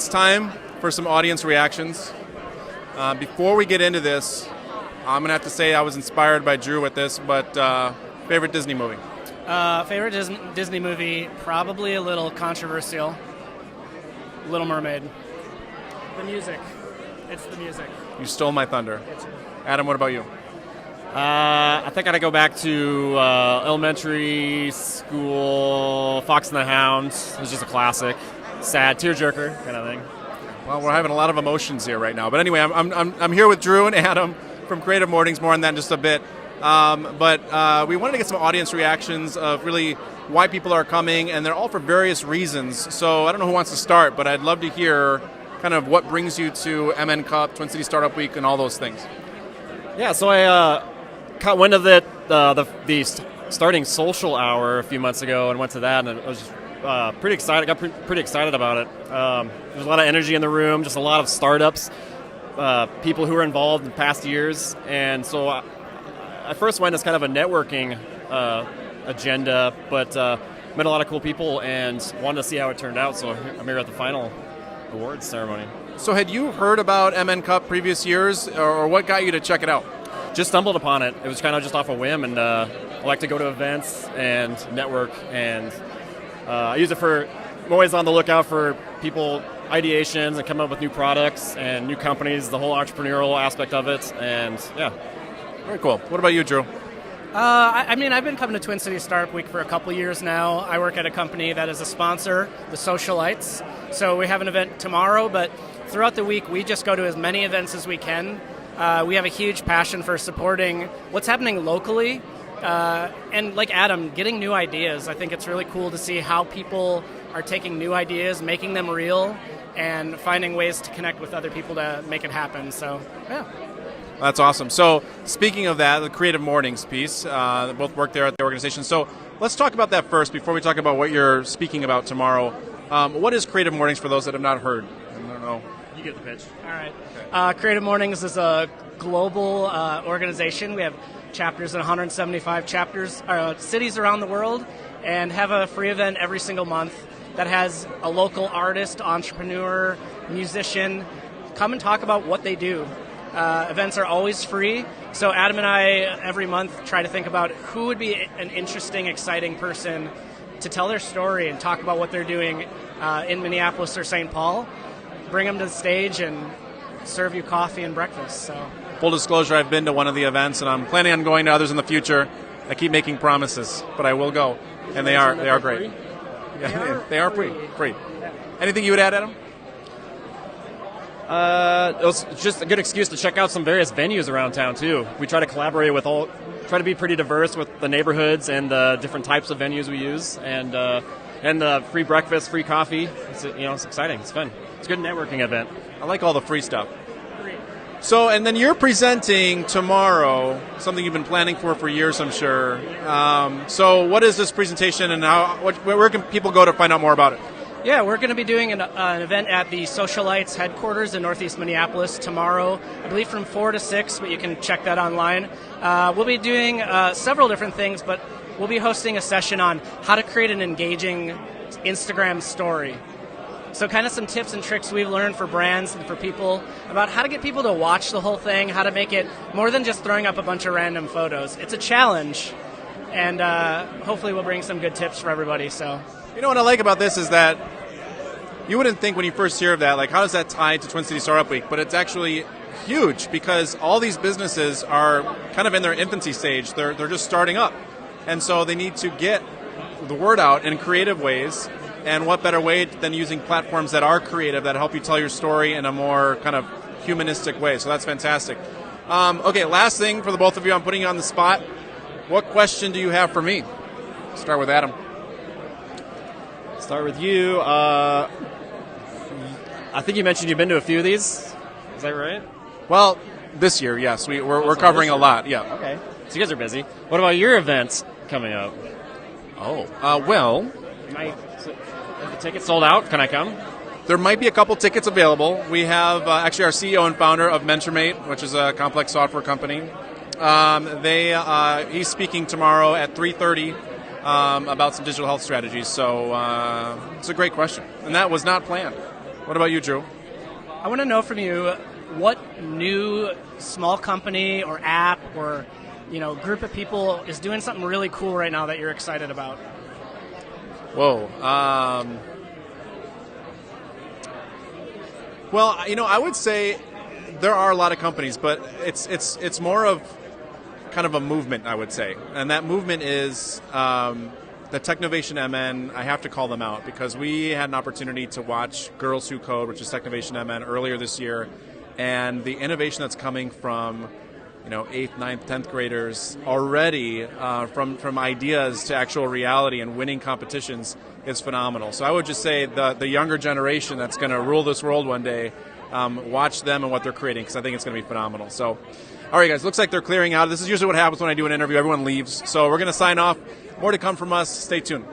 it's time for some audience reactions. Before we get into this, I'm going to have to say I was inspired by Drew with this, but favorite Disney movie? Favorite Disney movie, probably a little controversial. Little Mermaid. The music. It's the music. You stole my thunder. Adam, what about you? I think I gotta go back to elementary school, Fox and the Hound. It was just a classic. Sad, tearjerker kind of thing. Well, we're having a lot of emotions here right now. But anyway, I'm here with Drew and Adam from Creative Mornings. More on that in just a bit. But we wanted to get some audience reactions of really why people are coming, and they're all for various reasons. So I don't know who wants to start, but I'd love to hear kind of what brings you to MNCup, Twin City Startup Week, and all those things. Yeah, so I caught wind of it, the starting social hour a few months ago, and went to that, and I was just pretty excited. Got pretty excited about it. There's a lot of energy in the room, just a lot of startups, people who were involved in past years, and so I first went as kind of a networking agenda, but met a lot of cool people and wanted to see how it turned out. So I'm here at the final awards ceremony. So had you heard about MNCup previous years, or what got you to check it out? Just stumbled upon it. It was kind of just off a whim, and I like to go to events and network, and I use it for, I'm always on the lookout for people, ideations, and coming up with new products and new companies, the whole entrepreneurial aspect of it, and yeah. Very cool. What about you, Drew? I've been coming to Twin City Startup Week for a couple years now. I work at a company that is a sponsor, the Socialites. So we have an event tomorrow, but throughout the week, we just go to as many events as we can. We have a huge passion for supporting what's happening locally. And like Adam, getting new ideas. I think it's really cool to see how people are taking new ideas, making them real, and finding ways to connect with other people to make it happen. So, yeah. That's awesome. So speaking of that, the Creative Mornings piece, both work there at the organization. So let's talk about that first before we talk about what you're speaking about tomorrow. What is Creative Mornings for those that have not heard? I don't know. You get the pitch. All right. Okay. Creative Mornings is a global organization. We have chapters in 175 cities around the world, and have a free event every single month that has a local artist, entrepreneur, musician come and talk about what they do. Events are always free, so Adam and I every month try to think about who would be an interesting, exciting person to tell their story and talk about what they're doing in Minneapolis or St. Paul. Bring them to the stage and serve you coffee and breakfast. So, full disclosure, I've been to one of the events, and I'm planning on going to others in the future. I keep making promises, but I will go, and they are great. Yeah, they are free. Anything you would add, Adam? It was just a good excuse to check out some various venues around town too. We try to collaborate with try to be pretty diverse with the neighborhoods and the different types of venues we use, and the free breakfast, free coffee. It's exciting. It's fun. It's a good networking event. I like all the free stuff. So, and then you're presenting tomorrow, something you've been planning for years, I'm sure. So what is this presentation, and where can people go to find out more about it? Yeah, we're going to be doing an event at the Socialites headquarters in Northeast Minneapolis tomorrow, I believe from 4 to 6, but you can check that online. We'll be doing several different things, but we'll be hosting a session on how to create an engaging Instagram story. So kind of some tips and tricks we've learned for brands and for people about how to get people to watch the whole thing, how to make it more than just throwing up a bunch of random photos. It's a challenge, and hopefully we'll bring some good tips for everybody. So, you know what I like about this is that you wouldn't think when you first hear of that, like, how does that tie to Twin City Startup Week? But it's actually huge because all these businesses are kind of in their infancy stage. They're just starting up. And so they need to get the word out in creative ways. And what better way than using platforms that are creative, that help you tell your story in a more kind of humanistic way. So that's fantastic. Okay, last thing for the both of you, I'm putting you on the spot. What question do you have for me? Start with Adam. Start with you. I think you mentioned you've been to a few of these. Is that right? Well, this year, yes. We're covering a lot. Yeah. Okay. So you guys are busy. What about your events coming up? Well, the tickets sold out. Can I come? There might be a couple tickets available. We have actually our CEO and founder of MentorMate, which is a complex software company. He's speaking tomorrow at 3:30 about some digital health strategies. So it's a great question, and that was not planned. What about you, Drew? I want to know from you what new small company or app or group of people is doing something really cool right now that you're excited about. Whoa. Well, I would say there are a lot of companies, but it's more of kind of a movement, I would say. And that movement is the Technovation MN. I have to call them out because we had an opportunity to watch Girls Who Code, which is Technovation MN, earlier this year. And the innovation that's coming from 8th, 9th, 10th graders already from ideas to actual reality and winning competitions is phenomenal. So I would just say the younger generation that's going to rule this world one day, watch them and what they're creating because I think it's going to be phenomenal. So, all right, guys, looks like they're clearing out. This is usually what happens when I do an interview. Everyone leaves. So we're going to sign off. More to come from us. Stay tuned.